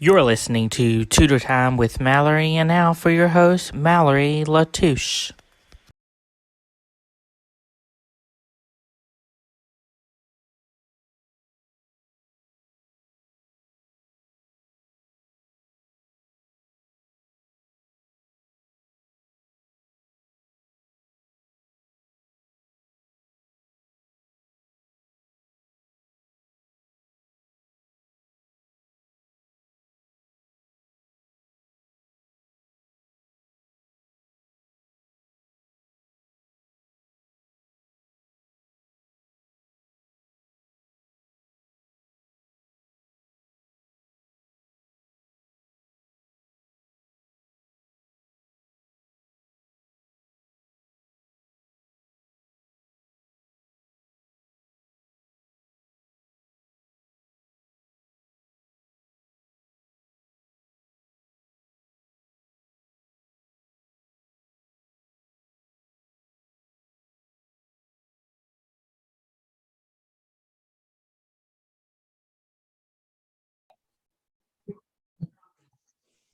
You're listening to Tutor Time with Mallory, and now for your host, Mallory Latouche.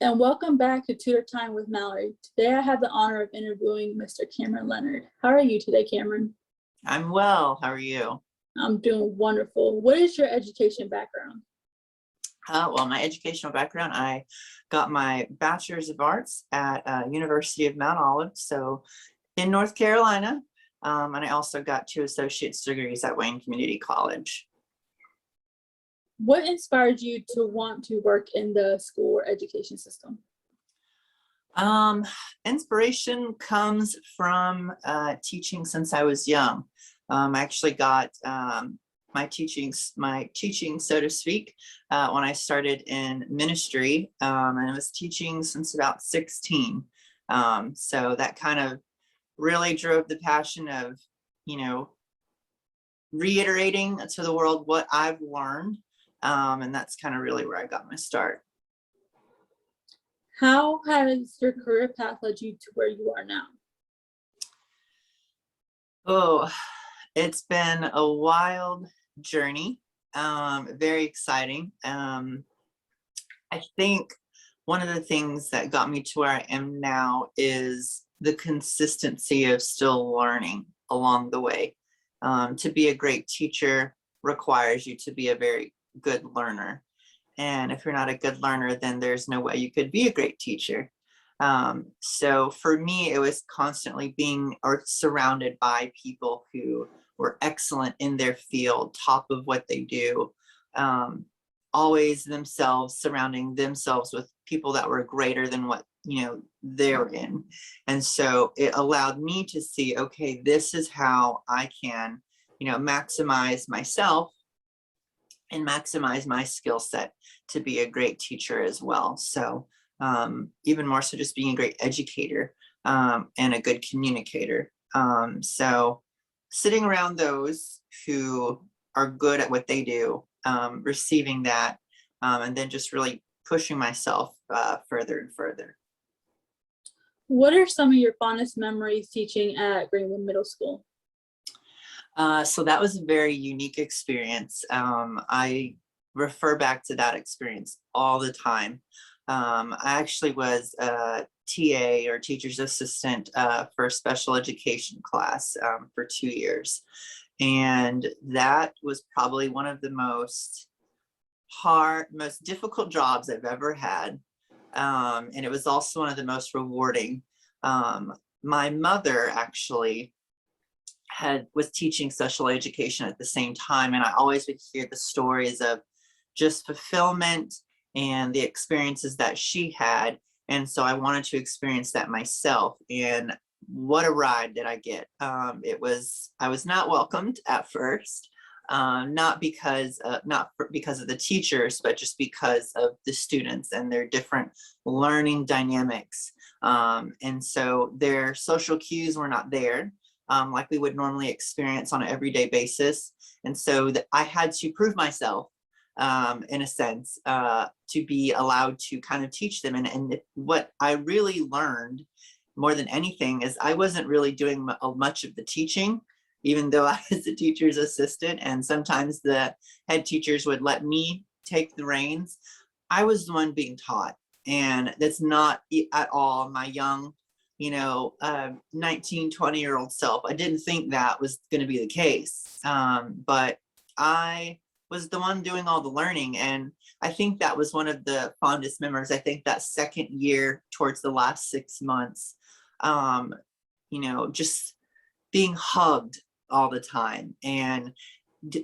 And welcome back to Tutor Time with Mallory. Today I have the honor of interviewing Mr. Cameron Leonard. How are you today, Cameron? I'm well. How are you? I'm doing wonderful. What is your education background? Well, my educational background, I got my Bachelor's of Arts at University of Mount Olive, so in North Carolina, and I also got 2 associate's degrees at Wayne Community College. What inspired you to want to work in the school or education system? Inspiration comes from teaching since I was young. I actually got my teaching, so to speak, when I started in ministry, and I was teaching since about 16. So that kind of really drove the passion of, reiterating to the world what I've learned. And that's kind of really where I got my start. How has your career path led you to where you are now? Oh, it's been a wild journey, very exciting. I think one of the things that got me to where I am now is the consistency of still learning along the way. To be a great teacher requires you to be a very good learner. And if you're not a good learner, then there's no way you could be a great teacher. So for me, it was constantly being or surrounded by people who were excellent in their field, top of what they do, always themselves surrounding themselves with people that were greater than what they're in. And so it allowed me to see, okay, this is how I can maximize myself and maximize my skill set to be a great teacher as well. So even more so just being a great educator and a good communicator. So sitting around those who are good at what they do, receiving that, and then just really pushing myself further and further. What are some of your fondest memories teaching at Greenwood Middle School? So that was a very unique experience. I refer back to that experience all the time. I actually was a TA or teacher's assistant for a special education class for 2 years. And that was probably one of the most difficult jobs I've ever had. And it was also one of the most rewarding. My mother actually was teaching special education at the same time, and I always would hear the stories of just fulfillment and the experiences that she had, and so I wanted to experience that myself. And what a ride did I get. I was not welcomed at first, not because of the teachers, but just because of the students and their different learning dynamics. And so their social cues were not there, like we would normally experience on an everyday basis. And so I had to prove myself, in a sense, to be allowed to kind of teach them. And what I really learned more than anything is I wasn't really doing much of the teaching, even though I was a teacher's assistant. And sometimes the head teachers would let me take the reins. I was the one being taught, and that's not at all my young, 19, 20-year-old self. I didn't think that was going to be the case. But I was the one doing all the learning. And I think that was one of the fondest memories. I think that second year towards the last 6 months, just being hugged all the time and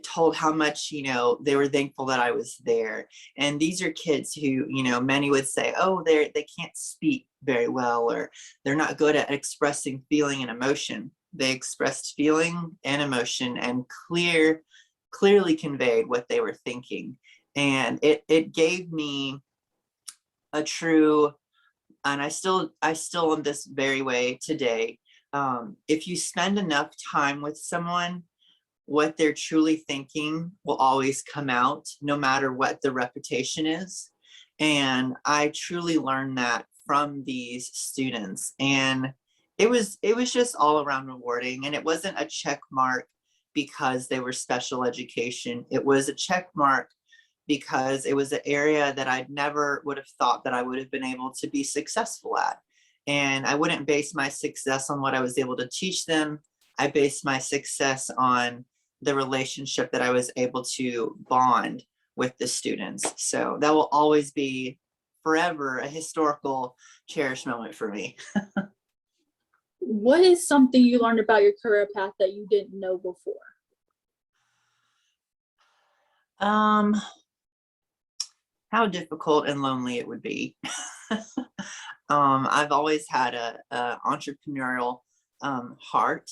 told how much they were thankful that I was there. And these are kids who many would say, oh, they can't speak very well, or they're not good at expressing feeling and emotion. They expressed feeling and emotion and clearly conveyed what they were thinking. And it gave me a true, and I still am this very way today. If you spend enough time with someone, what they're truly thinking will always come out, no matter what the reputation is. And I truly learned that from these students. And it was just all around rewarding. And it wasn't a check mark because they were special education. It was a check mark because it was an area that I never would have thought that I would have been able to be successful at. And I wouldn't base my success on what I was able to teach them. I based my success on the relationship that I was able to bond with the students. So that will always be forever a historical, cherished moment for me. What is something you learned about your career path that you didn't know before? How difficult and lonely it would be. I've always had a entrepreneurial heart.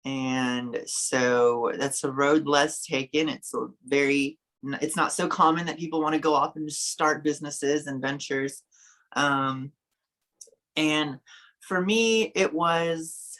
And so that's a road less taken. It's not so common that people want to go off and just start businesses and ventures. And for me, it was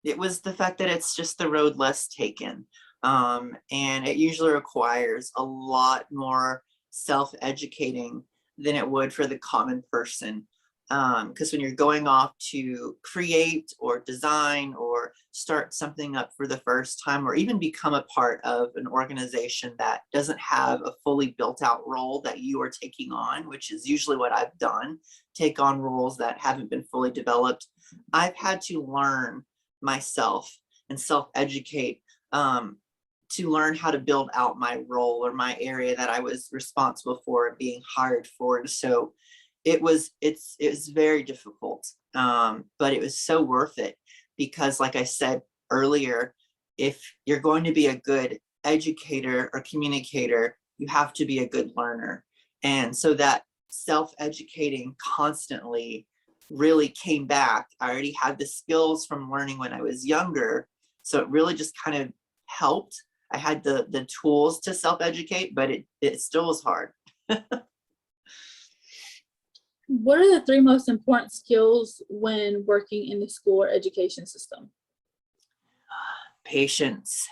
the fact that it's just the road less taken. And it usually requires a lot more self-educating than it would for the common person. Because when you're going off to create or design or start something up for the first time, or even become a part of an organization that doesn't have a fully built out role that you are taking on, which is usually what I've done, take on roles that haven't been fully developed, I've had to learn myself and self-educate to learn how to build out my role or my area that I was responsible for and being hired for. And so it was very difficult, but it was so worth it, because like I said earlier, if you're going to be a good educator or communicator, you have to be a good learner. And so that self-educating constantly really came back. I already had the skills from learning when I was younger, so it really just kind of helped. I had the tools to self-educate, but it still was hard. What are the 3 most important skills when working in the school or education system? Patience.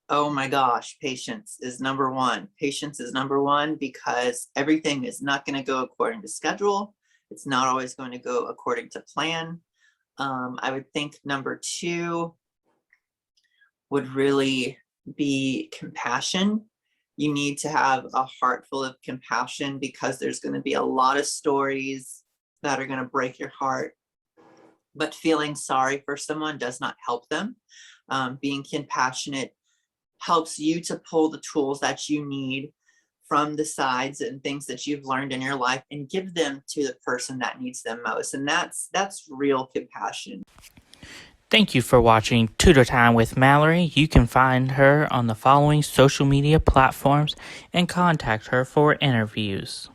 Oh my gosh, patience is number one. Patience is number one, because everything is not going to go according to schedule. It's not always going to go according to plan. I would think number 2 would really be compassion. You need to have a heart full of compassion, because there's going to be a lot of stories that are going to break your heart. But feeling sorry for someone does not help them. Being compassionate helps you to pull the tools that you need from the sides and things that you've learned in your life and give them to the person that needs them most. And that's real compassion. Thank you for watching Tutor Time with Mallory. You can find her on the following social media platforms and contact her for interviews.